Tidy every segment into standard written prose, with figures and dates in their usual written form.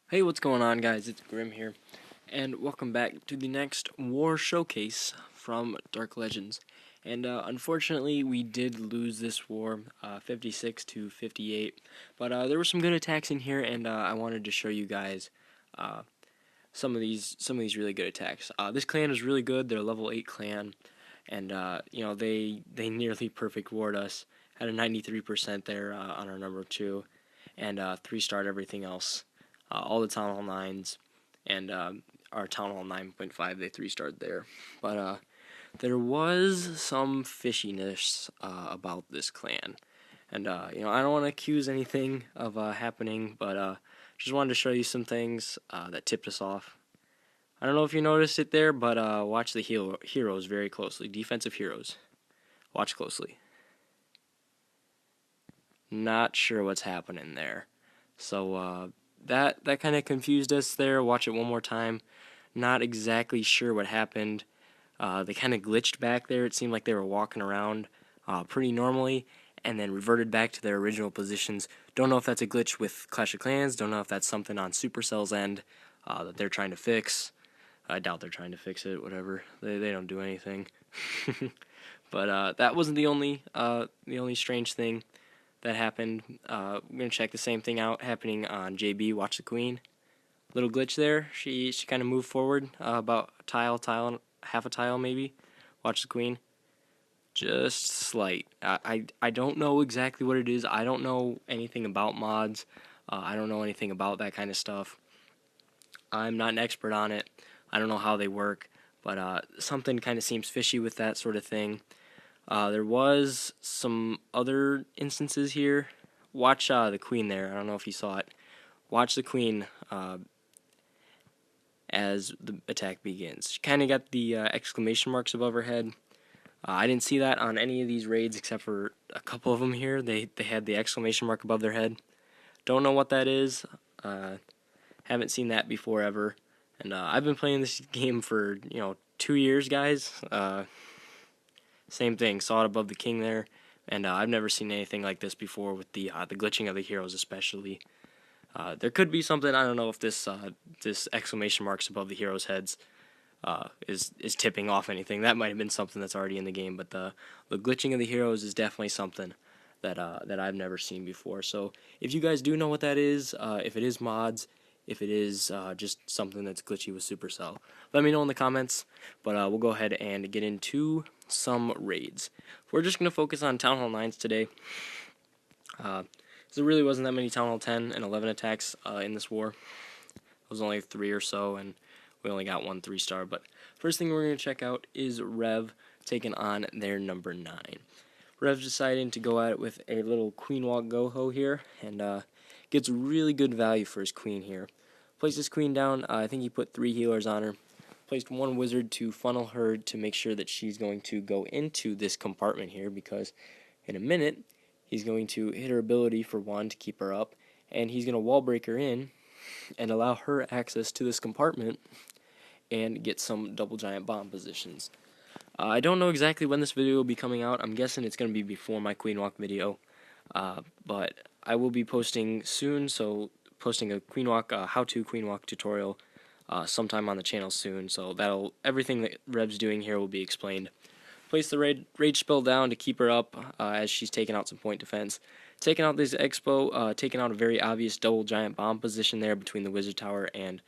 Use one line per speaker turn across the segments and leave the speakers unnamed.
Hey, what's going on, guys? It's Grim here, and welcome back to the next War Showcase from Dark Legends. And unfortunately, we did lose this war, 56 to 58. But there were some good attacks in here, and I wanted to show you guys uh, some of these really good attacks. This clan is really good. They're a level 8 clan, and they nearly perfect ward us. Had a 93% there on our number 2, and 3-starred everything else. All the Town Hall 9s, and our Town Hall 9.5, they 3-starred there. But there was some fishiness about this clan. And, I don't want to accuse anything of happening, but just wanted to show you some things that tipped us off. I don't know if you noticed it there, but watch the heroes very closely. Defensive heroes. Watch closely. Not sure what's happening there. So that kind of confused us there. Watch it one more time. Not exactly sure what happened. They kind of glitched back there. It seemed like they were walking around pretty normally and then reverted back to their original positions. Don't know if that's a glitch with Clash of Clans. Don't know if that's something on Supercell's end that they're trying to fix. I doubt they're trying to fix it. Whatever. They don't do anything. But that wasn't the only strange thing that happened. We're gonna check the same thing out happening on JB. Watch the Queen. Little glitch there. She kind of moved forward about a tile, half a tile maybe. Watch the Queen. Just slight. I don't know exactly what it is. I don't know anything about mods. I don't know anything about that kind of stuff. I'm not an expert on it. I don't know how they work, but something kind of seems fishy with that sort of thing. There was some other instances here. Watch the Queen there. I don't know if you saw it. Watch the Queen as the attack begins. She kind of got the exclamation marks above her head. I didn't see that on any of these raids except for a couple of them here. They had the exclamation mark above their head. Don't know what that is. Haven't seen that before ever. And I've been playing this game for 2 years, guys. Same thing. Saw it above the king there, and I've never seen anything like this before with the glitching of the heroes, especially. There could be something. I don't know if this exclamation marks above the heroes' heads is tipping off anything. That might have been something that's already in the game, but the glitching of the heroes is definitely something that I've never seen before. So if you guys do know what that is, if it is mods, if it is just something that's glitchy with Supercell, let me know in the comments. But we'll go ahead and get into some raids. We're just going to focus on Town Hall 9s today. There really wasn't that many Town Hall 10 and 11 attacks in this war. It was only 3 or so, and we only got 1 3-star. But first thing we're going to check out is Rev taking on their number 9. Rev's deciding to go at it with a little Queen Walk Goho here, and gets really good value for his Queen here. Placed his Queen down. I think he put 3 healers on her. Placed 1 wizard to funnel her to make sure that she's going to go into this compartment here, because in a minute he's going to hit her ability for 1 to keep her up, and he's going to wall break her in and allow her access to this compartment and get some double giant bomb positions. I don't know exactly when this video will be coming out. I'm guessing it's going to be before my Queen Walk video, but I will be posting soon, so posting a Queen Walk, how-to Queen Walk tutorial sometime on the channel soon, so everything that Rev's doing here will be explained. Place the rage spell down to keep her up as she's taking out some point defense. Taking out this expo, taking out a very obvious double giant bomb position there between the wizard tower and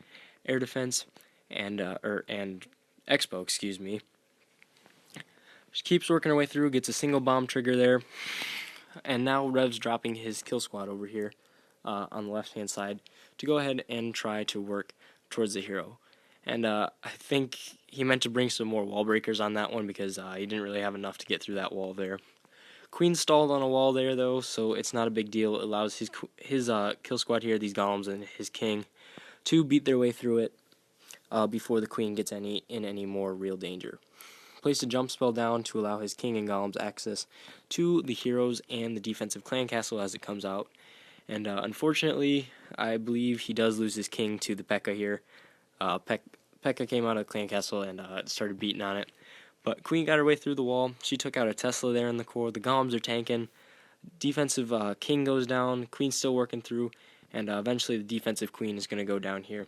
air defense, and expo, excuse me. She keeps working her way through, gets a single bomb trigger there, and now Rev's dropping his kill squad over here on the left hand side to go ahead and try to work towards the hero. And I think he meant to bring some more wall breakers on that one, because he didn't really have enough to get through that wall there. Queen stalled on a wall there, though, so it's not a big deal. It allows his kill squad here, these golems and his king, to beat their way through it before the queen gets in any more real danger. Placed a jump spell down to allow his king and golems access to the heroes and the defensive clan castle as it comes out. And unfortunately, I believe he does lose his king to the P.E.K.K.A here. P.E.K.K.A came out of the clan castle and started beating on it. But Queen got her way through the wall. She took out a Tesla there in the core. The golems are tanking. Defensive king goes down. Queen's still working through. and eventually the defensive queen is going to go down here.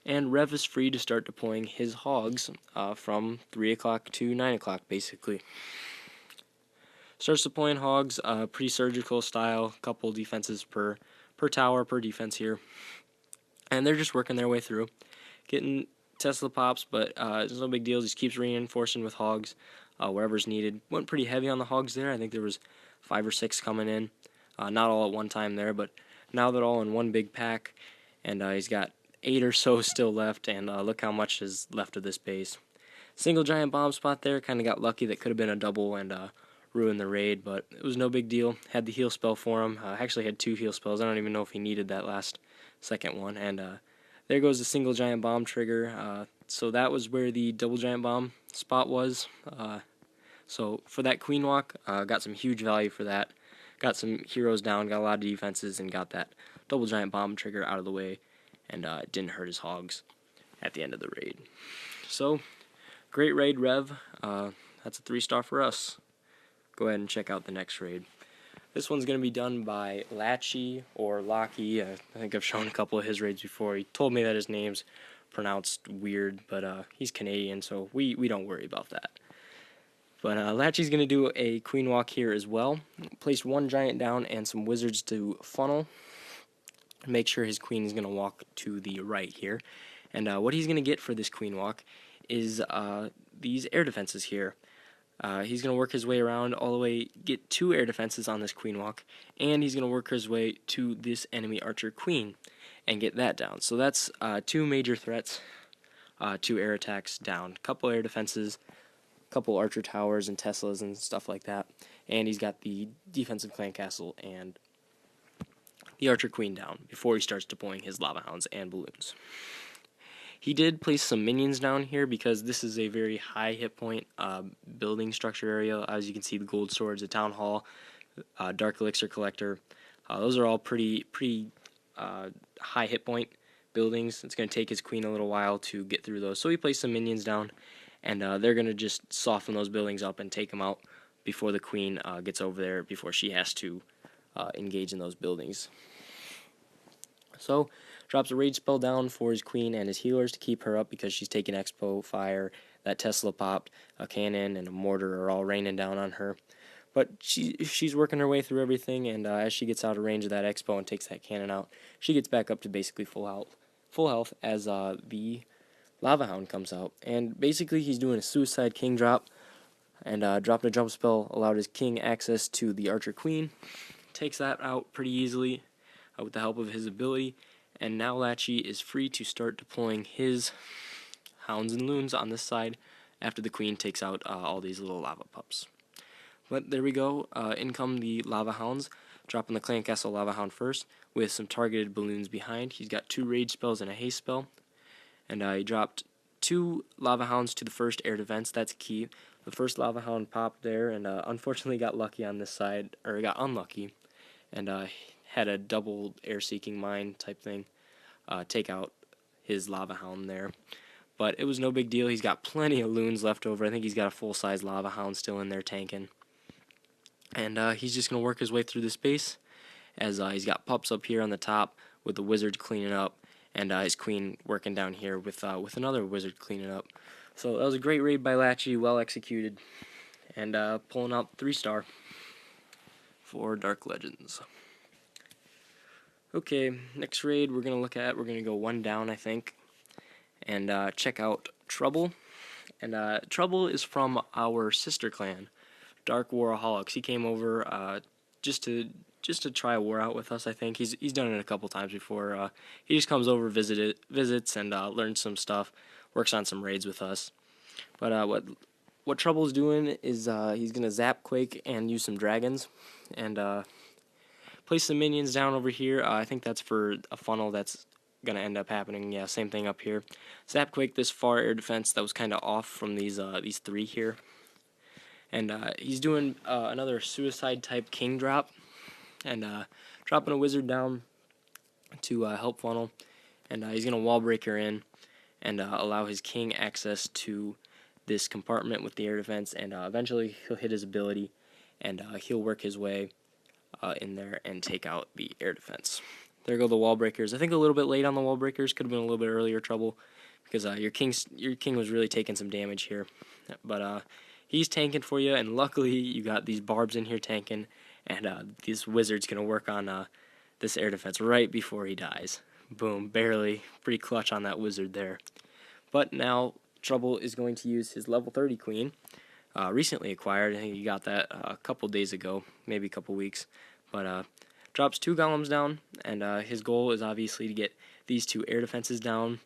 And Rev is free to start deploying his hogs from 3 o'clock to 9 o'clock, basically. Starts deploying hogs, pretty surgical style, couple defenses per tower, per defense here. And they're just working their way through, getting Tesla pops, but it's no big deal. Just keeps reinforcing with hogs wherever's needed. Went pretty heavy on the hogs there. I think there was 5 or 6 coming in. Not all at one time there, but now they're all in one big pack, and he's got 8 or so still left, and look how much is left of this base. Single giant bomb spot there, kind of got lucky. That could have been a double and ruined the raid, but it was no big deal. Had the heal spell for him. Actually had 2 heal spells. I don't even know if he needed that last second one, and there goes the single giant bomb trigger. So that was where the double giant bomb spot was. So for that queen walk, got some huge value for that. Got some heroes down, got a lot of defenses, and got that double giant bomb trigger out of the way, and it didn't hurt his hogs at the end of the raid. So, great raid, Rev. That's a 3-star for us. Go ahead and check out the next raid. This one's going to be done by Latchy or Locky. I think I've shown a couple of his raids before. He told me that his name's pronounced weird, but he's Canadian, so we don't worry about that. But Latchy's going to do a queen walk here as well. Place 1 giant down and some wizards to funnel. Make sure his queen is going to walk to the right here. And what he's going to get for this queen walk is these air defenses here. He's going to work his way around all the way, get 2 air defenses on this queen walk, and he's going to work his way to this enemy archer queen and get that down. So that's 2 major threats, 2 air attacks down, couple air defenses, couple archer towers and Teslas and stuff like that, and he's got the defensive clan castle and the archer queen down before he starts deploying his lava hounds and balloons. He did place some minions down here because this is a very high hit point building structure area. As you can see, the gold swords, the town hall, dark elixir collector, those are all pretty high hit point buildings. It's going to take his queen a little while to get through those, so he placed some minions down, and they're going to just soften those buildings up and take them out before the queen gets over there, before she has to engage in those buildings. So, drops a rage spell down for his queen and his healers to keep her up because she's taking expo fire. That Tesla popped, a cannon and a mortar are all raining down on her. But she's working her way through everything, and as she gets out of range of that expo and takes that cannon out, she gets back up to basically full health as the Lava Hound comes out. And basically he's doing a Suicide King drop, and dropping a jump spell allowed his king access to the Archer Queen. Takes that out pretty easily with the help of his ability, and now Latchy is free to start deploying his hounds and loons on this side after the queen takes out all these little lava pups. But there we go, in come the lava hounds, dropping the clan castle lava hound first with some targeted balloons behind. He's got 2 rage spells and a haste spell, and he dropped 2 lava hounds to the first air defense. That's key. The first lava hound popped there, and unfortunately got lucky on this side, or got unlucky, and had a double air seeking mine type thing take out his lava hound there. But it was no big deal. He's got plenty of loons left over. I think he's got a full-size lava hound still in there tanking. And he's just going to work his way through this base, as he's got pups up here on the top with the wizard cleaning up, and his queen working down here with another wizard cleaning up. So that was a great raid by Latchy, well executed, and pulling out 3-star for Dark Legends. Okay, next raid we're going to go 1 down, I think, and check out Trouble. And Trouble is from our sister clan, Dark Waraholics. He came over just to try a war out with us, I think. He's done it a couple times before. He just comes over, visits, and learns some stuff, works on some raids with us. But what Trouble's doing is he's going to zap Quake and use some dragons, and place some minions down over here. I think that's for a funnel that's going to end up happening. Yeah, same thing up here. Zap Quake this far air defense that was kind of off from these 3 here. And he's doing another suicide type king drop, and dropping a wizard down to help funnel. And he's going to wall breaker in and allow his king access to this compartment with the air defense, and eventually he'll hit his ability, and he'll work his way in there and take out the air defense. There go the wall breakers. I think a little bit late on the wall breakers. Could have been a little bit earlier trouble because your king was really taking some damage here. But he's tanking for you, and luckily you got these barbs in here tanking, and this wizard's gonna work on this air defense right before he dies. Boom, barely. Pretty clutch on that wizard there. But now Trouble is going to use his level 30 queen, recently acquired. I think he got that a couple days ago, maybe a couple weeks. But drops 2 golems down, and his goal is obviously to get these 2 air defenses down.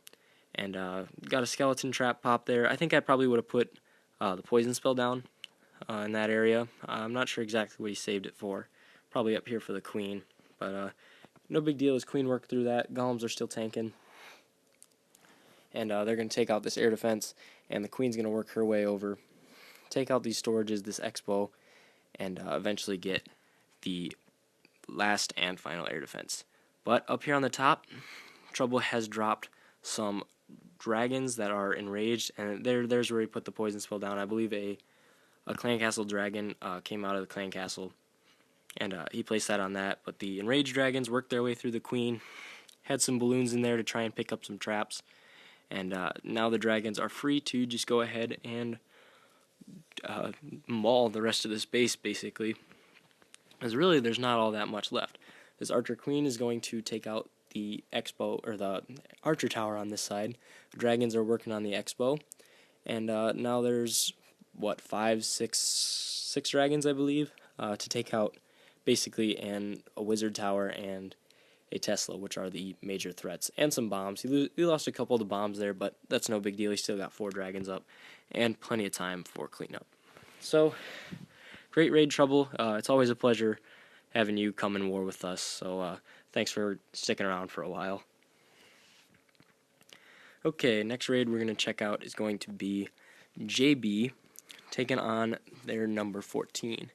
And got a skeleton trap pop there. I think I probably would have put the poison spell down in that area. I'm not sure exactly what he saved it for. Probably up here for the queen. But no big deal as queen worked through that. Golems are still tanking. And they're going to take out this air defense, and the queen's going to work her way over, take out these storages, this expo, and eventually get the last and final air defense. But up here on the top, Trouble has dropped some dragons that are enraged, and there's where he put the poison spell down. I believe a clan castle dragon came out of the clan castle, and he placed that on that. But the enraged dragons worked their way through the queen, had some balloons in there to try and pick up some traps, and now the dragons are free to just go ahead and maul the rest of this base, basically. Because really, there's not all that much left. This archer queen is going to take out the expo, or the archer tower on this side. The dragons are working on the expo, and now there's what, six dragons, I believe, to take out, basically, and a wizard tower and a Tesla, which are the major threats, and some bombs. He lost a couple of the bombs there, but that's no big deal. He still got 4 dragons up, and plenty of time for cleanup. So, great raid, Trouble. It's always a pleasure having you come in war with us, so thanks for sticking around for a while. Okay, next raid we're going to check out is going to be JB taking on their number 14.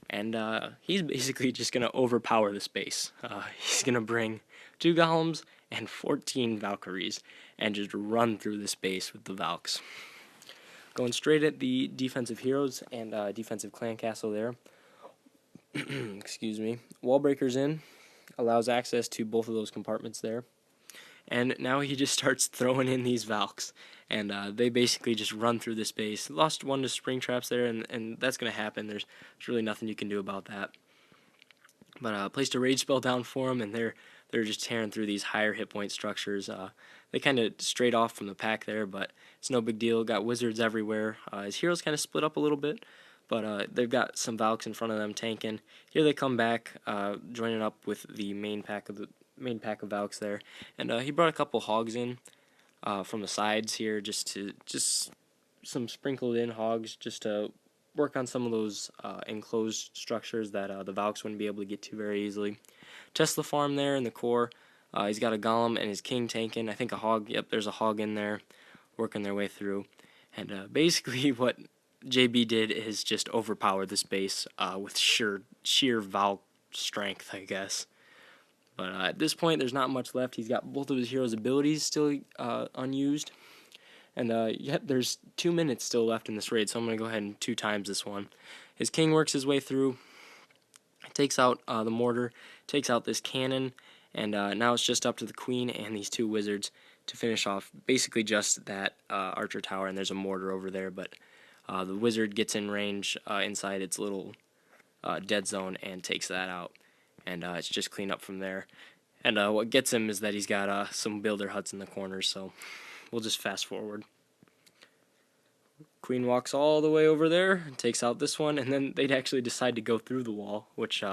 And he's basically just going to overpower this base. He's going to bring 2 golems and 14 Valkyries and just run through this base with the Valks. Going straight at the defensive heroes and defensive clan castle there. Excuse me. Wall breakers in. Allows access to both of those compartments there. And now he just starts throwing in these Valks. And they basically just run through this base. Lost 1 to spring traps there, and that's going to happen. There's really nothing you can do about that. But placed a rage spell down for him, and they're just tearing through these higher hit point structures. They kind of strayed off from the pack there, but it's no big deal. Got wizards everywhere. His heroes kind of split up a little bit, but they've got some Valks in front of them tanking. Here they come back, joining up with the main pack of Valks there, and he brought a couple hogs in from the sides here, just some sprinkled in hogs, just to work on some of those enclosed structures that the Valks wouldn't be able to get to very easily. Tesla farm there in the core. He's got a golem and his king tanking. I think a hog. Yep, there's a hog in there, working their way through. And basically, what JB did is just overpower this base with sheer Valk strength, I guess. But at this point, there's not much left. He's got both of his heroes' abilities still unused. And yet there's 2 minutes still left in this raid, so I'm going to go ahead and 2 times this one. His king works his way through, takes out the mortar, takes out this cannon, and now it's just up to the queen and these 2 wizards to finish off basically just that archer tower, and there's a mortar over there, but the wizard gets in range inside its little dead zone and takes that out. And it's just clean up from there. And what gets him is that he's got some builder huts in the corners, so we'll just fast forward. Queen walks all the way over there, takes out this one, and then they'd actually decide to go through the wall, which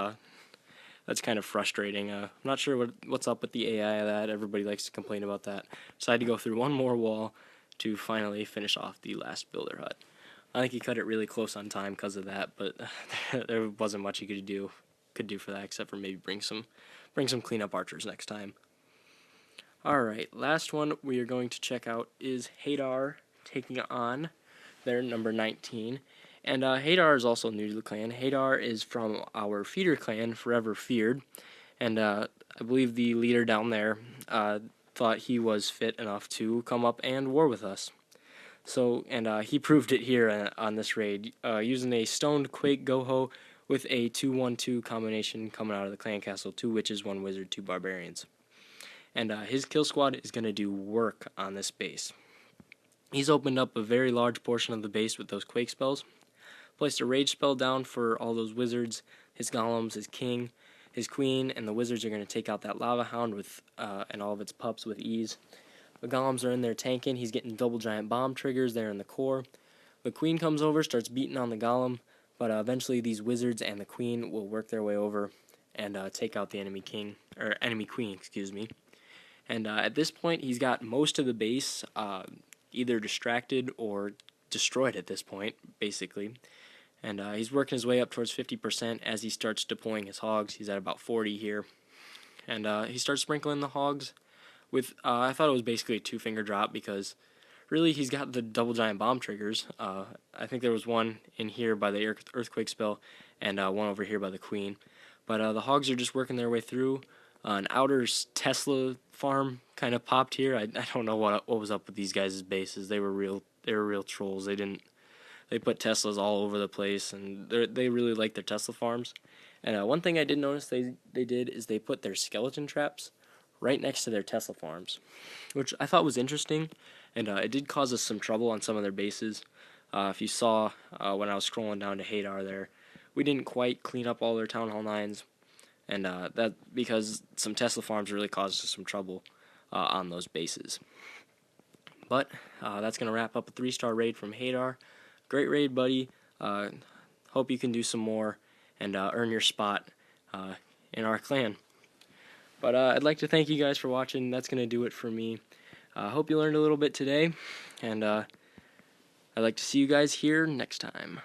that's kind of frustrating. I'm not sure what's up with the AI of that. Everybody likes to complain about that. Decided to go through one more wall to finally finish off the last builder hut. I think he cut it really close on time because of that, but there wasn't much he could do for that except for maybe bring some cleanup archers next time. Alright, last one we are going to check out is Hadar taking on their number 19. And Hadar is also new to the clan. Hadar is from our feeder clan, Forever Feared. And I believe the leader down there thought he was fit enough to come up and war with us. So, and he proved it here on this raid, using a stoned Quake Goho with a 2-1-2 combination coming out of the clan castle: 2 witches, 1 wizard, 2 barbarians. And his kill squad is going to do work on this base. He's opened up a very large portion of the base with those quake spells, placed a rage spell down for all those wizards, his golems, his king, his queen, and the wizards are going to take out that lava hound with and all of its pups with ease. The golems are in there tanking. He's getting double giant bomb triggers there in the core. The queen comes over, starts beating on the golem, but eventually these wizards and the queen will work their way over and take out the enemy king, or enemy queen, excuse me. And at this point, he's got most of the base either distracted or destroyed at this point, basically. And he's working his way up towards 50% as he starts deploying his hogs. He's at about 40 here. And he starts sprinkling the hogs with, I thought it was basically a 2-finger drop, because really he's got the double giant bomb triggers. I think there was one in here by the earthquake spell and one over here by the queen. But the hogs are just working their way through. An outer Tesla farm kind of popped here. I don't know what was up with these guys' bases. They were real trolls. They put Teslas all over the place, and they really like their Tesla farms. And one thing I did notice they did is they put their skeleton traps right next to their Tesla farms, which I thought was interesting, and it did cause us some trouble on some of their bases. If you saw when I was scrolling down to Hadar there, we didn't quite clean up all their Town Hall 9s, and that because some Tesla farms really caused us some trouble on those bases. But that's going to wrap up a 3-star raid from Hadar. Great raid, buddy. Hope you can do some more and earn your spot in our clan. But I'd like to thank you guys for watching. That's going to do it for me. Hope you learned a little bit today, and I'd like to see you guys here next time.